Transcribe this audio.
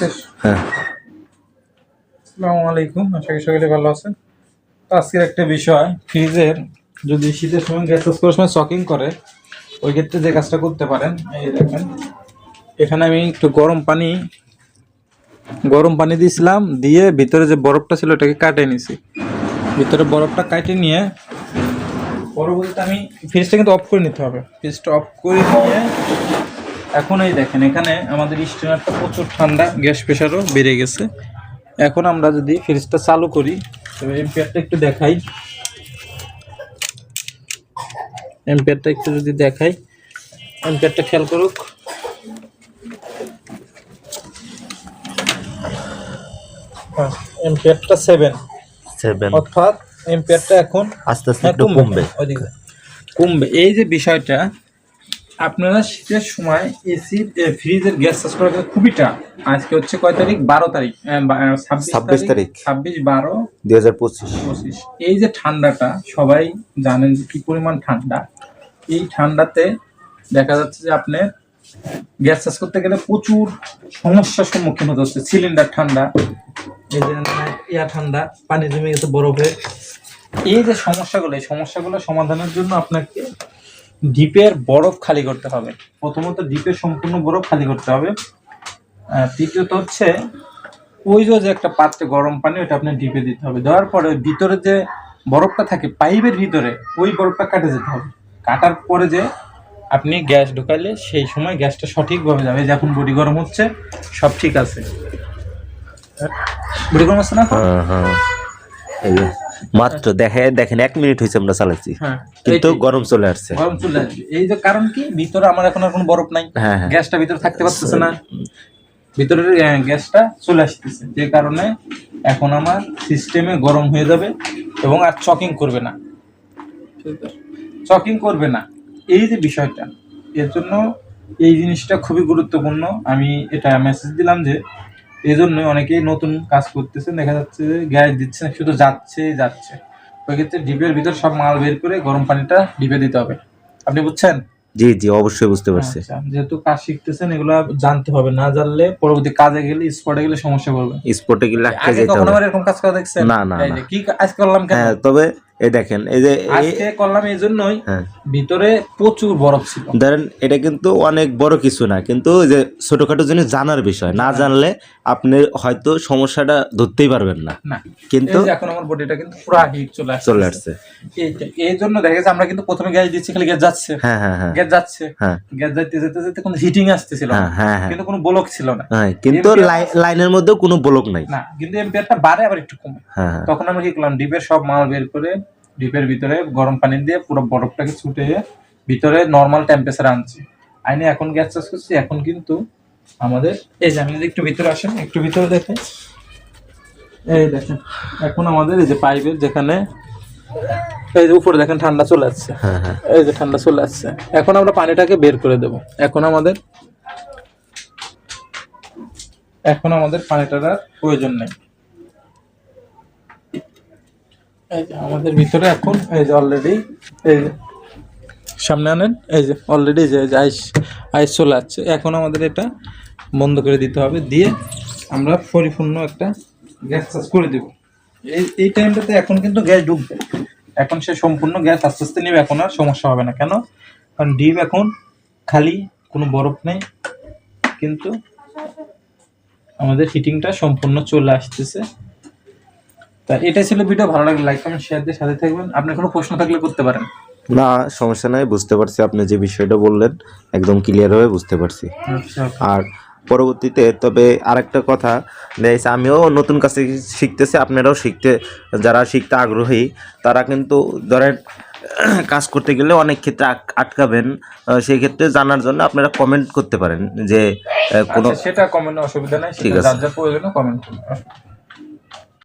দেখছিস? হ্যাঁ। আসসালামু আলাইকুম, আশা করি সকলে ভালো আছেন। তো আজকের একটা বিষয়, ফ্রিজের যদি শীতের সময় গ্যাস চাষ করার সময় শকিং করে, ওই ক্ষেত্রে যে কাজটা করতে পারেন, এই দেখেন এখানে আমি একটু গরম পানি দিয়েছিলাম, দিয়ে ভিতরে যে বরফটা ছিল ওটাকে কাটিয়ে নিয়েছি। ভিতরে বরফটা কাটিয়ে নিয়ে পরবর্তীতে আমি ফ্রিজটা কিন্তু অফ করে নিতে হবে। ফ্রিজটা অফ করে নিয়ে এখন এই দেখেন এখানে আমাদের স্টেনারটা প্রচুর ঠান্ডা, গ্যাস প্রেশারও বেড়ে গেছে। এখন আমরা যদি ফ্রিজটা চালু করি, তবে এম্পিয়ারটা একটু দেখাই, এম্পিয়ারটা খেয়াল করুক। এম্পিয়ারটা 7, অর্থাৎ এম্পিয়ারটা এখন আস্তে আস্তে একটু কমবে। এই যে বিষয়টা, আপনারা শীতের সময় এসির ফ্রিজের গ্যাস চাষ করা খুবই টাফ। আজকে হচ্ছে কয় তারিখ? 12 তারিখ, 26 তারিখ 26/12/2025। এই যে ঠান্ডাটা, সবাই জানেন যে কি পরিমাণ ঠান্ডা। এই ঠান্ডাতে দেখা যাচ্ছে যে আপনি গ্যাস চাষ করতে গেলে প্রচুর সমস্যার সম্মুখীন হতে হচ্ছে। সিলিন্ডার ঠান্ডা, এই যে এয়ার ঠান্ডা, পানি জমে গেছে বরফে। এই যে সমস্যাগুলো, এই সমস্যাগুলো সমাধানের জন্য আপনাকে ডিপের বরফ খালি করতে হবে। প্রথমত ডিপের সম্পূর্ণ বরফ খালি করতে হবে। তৃতীয়ত হচ্ছে ওই যে একটা পাত্রে গরম পানি, ওটা আপনি ডিপে দিতে হবে। দেওয়ার পরে ভিতরে যে বরফটা থাকে পাইপের ভিতরে, ওই বরফটা কাটে যেতে হবে। কাটার পরে যে আপনি গ্যাস ঢুকাইলে সেই সময় গ্যাসটা সঠিকভাবে যাবে। যখন বডি গরম হচ্ছে, সব ঠিক আছে। বডি গরম হচ্ছে না? মাত্র দেখেন 1 মিনিট হয়েছে আমরা চালাচ্ছি, কিন্তু গরম চলে আসছে। এই যে কারণ কি, ভিতরে আমার এখন আর কোনো বরফ নাই, গ্যাসটা ভিতরে থাকতে পারতেছে না, ভিতরের গ্যাসটা চলে আসতেছে, যে কারণে এখন আমার সিস্টেমে গরম হয়ে যাবে এবং আর চকিং করবে না। এই যে বিষয়টা, এর জন্য এই জিনিসটা খুবই গুরুত্বপূর্ণ। আমি এটা মেসেজ দিলাম যে এই জন্যই অনেকেই নতুন কাজ করতেছেন, দেখা যাচ্ছে যে গ্যাস দিচ্ছে না, শুধু যাচ্ছে। ওই ক্ষেত্রে ডিপের ভিতর সব মাল বের করে গরম পানিটা ডিপে দিতে হবে। আপনি বুঝছেন? জি অবশ্যই বুঝতে পারছি। যেহেতু কাজ শিখতেছেন, এগুলো জানতে হবে। না জানলে পরবর্তী কাজে গেলে, স্পটে গেলে সমস্যা করবে। স্পটে গেলে আগে কখনো এরকম কাজ করা দেখছেন? না। কি আজ করলাম কেন? তবে এই দেখেন, এই যে আজকে করলাম এই জন্যই ভিতরে প্রচুর বরফ ছিল। ধরেন এটা কিন্তু অনেক বড় কিছু না, কিন্তু যে ছোটখাটো জিনিস জানার বিষয়, না জানলে আপনি হয়তো সমস্যাটা ধরতেই পারবেন না। কিন্তু এখন আমার বডিটা কিন্তু পুরো হিট চলে আসছে। এই জন্য দেখা যাচ্ছে আমরা কিন্তু প্রথমে গ্যাস দিচ্ছি, খালি গ্যাস যাচ্ছে, গ্যাস যেতে কোনো হিটিং আসতেছিল না, কিন্তু কোনো ব্লক ছিল না। কিন্তু লাইনের মধ্যেও কোনো ব্লক নাই না, কিন্তু এম্পিয়ারটা বাড়ে আবার একটু কমে। তখন আমরা কি করলাম, ডিপের সব মাল বের করে ডিপের ভিতরে গরম পানি দিয়ে পুরো বরফটাকে ছুটে ভিতরে নর্মাল টেম্পারেচার আনছি, আইনে এখন গ্যাস চাষ করছি। এখন কিন্তু আমাদের এই যে, আমি যদি একটু ভিতরে আসেন, একটু ভিতরে দেখেন, এই দেখেন এখন আমাদের এই যে পাইপের যেখানে এই যে উপরে দেখেন ঠান্ডা চলে আসছে, এই যে ঠান্ডা চলে আসছে। এখন আমরা পানিটাকে বের করে দেব। এখন আমাদের পানিটার আর প্রয়োজন নেই। এই যে আমাদের ভিতরে এখন এই যে অলরেডি, এই যে সামনে আনেন, এই যে অলরেডি যে আইস চলে আসছে। এখন আমাদের এটা বন্ধ করে দিতে হবে, দিয়ে আমরা পরিপূর্ণ একটা গ্যাস চাষ করে দেব। এই টাইমটাতে এখন কিন্তু গ্যাস ঢুকবে, এখন সে সম্পূর্ণ গ্যাস আস্তে আস্তে নেবে। এখন আর সমস্যা হবে না। কেন? কারণ ডিপ এখন খালি, কোনো বরফ নেই, কিন্তু আমাদের হিটিংটা সম্পূর্ণ চলে আসতেছে। তা এটাই ছিল ভিডিও। ভালো লাগলে লাইক, কমেন্ট, শেয়ার দিয়ে সাথে থাকবেন। আপনার কোনো প্রশ্ন থাকলে করতে পারেন। না, সমস্যা নাই, বুঝতে পারছি। আপনি যে বিষয়টা বললেন একদম ক্লিয়ার হয়ে বুঝতে পারছি। আর পরবর্তীতে তবে আরেকটা কথা, আমিও নতুন কাজ শিখতেছি, আপনারাও যারা শিখতে আগ্রহী, তারা কিন্তু ধরেন কাজ করতে গেলে অনেক ক্ষেত্রে আটকাবেন। সেই ক্ষেত্রে জানার জন্য আপনারা কমেন্ট করতে পারেন যে কোনো, সেটা কমেন্টে অসুবিধা নাই, ঠিক আছে, যার যা প্রয়োজন কমেন্ট করুন।